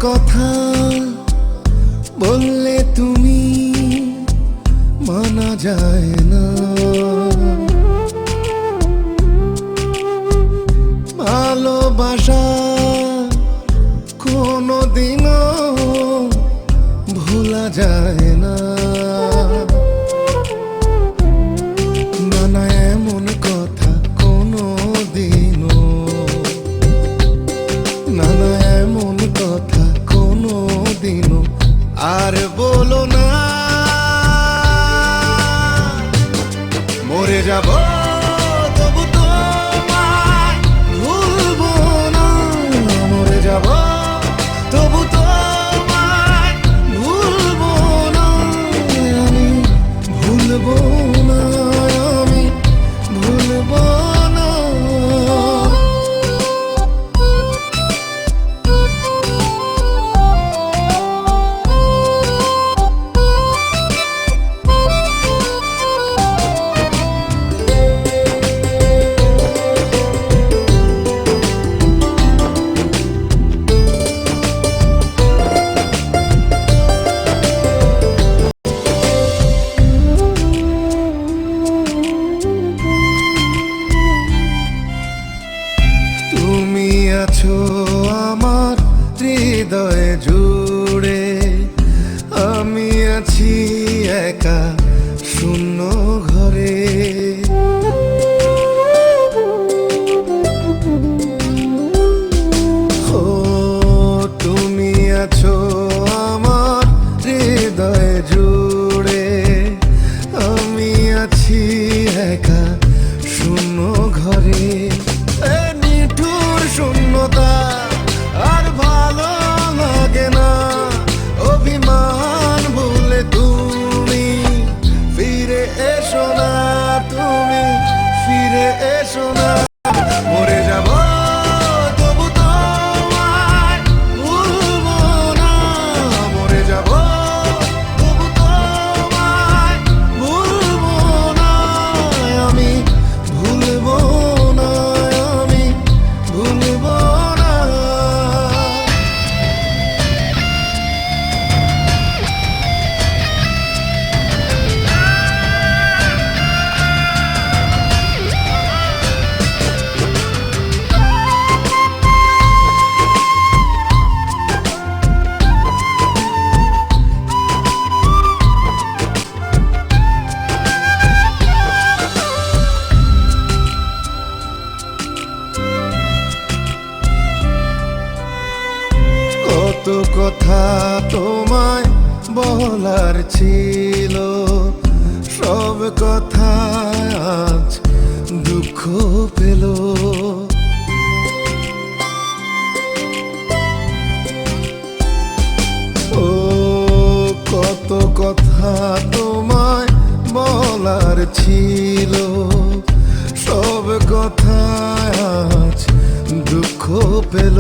কথা বললে তুমি মানা যায় না, ভালোবাসা কোনোদিনও ভোলা যায় না। নানা এমন কথা কোনোদিনও, নানা এমন কথা কোনোদিনও আর বলো না। মরে যাব তবু তোমায় ভুলবো না, মরে যাব তবু তোমায় ভুলবো না, আমি ভুলবো না, আমি ভুলবো না। তুমি আছো আমার হৃদয়ে জুড়ে, আমি আছি একা শূন্য ঘরে। ও তুমি আছো আমার হৃদয়ে জুড়ে, আমি আছি একা শূন্য ঘরে। শূন্যতা আর ভালো লাগে না, অভিমান ভুলে তুমি ফিরে এসো না, তুমি ফিরে এসো না। মরে যাব তবু তোমায় ভুলবো না, মরে যাব তবু তোমায় ভুলবো না, আমি ভুলবো না, আমি ভুলবো না। কত কথা তোমায় বলার ছিল, সব কথা আজ দুঃখ পেল। ও কত কথা তোমায় বলার ছিল, সব কথা আজ দুঃখ পেল।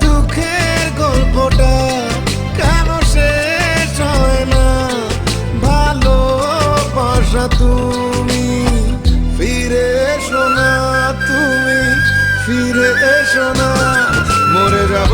দুঃখের গল্পটা কেন শেষ হয় না, ভালোবাসা তুমি ফিরে এসো না, তুমি ফিরে এসো না। মরে যাব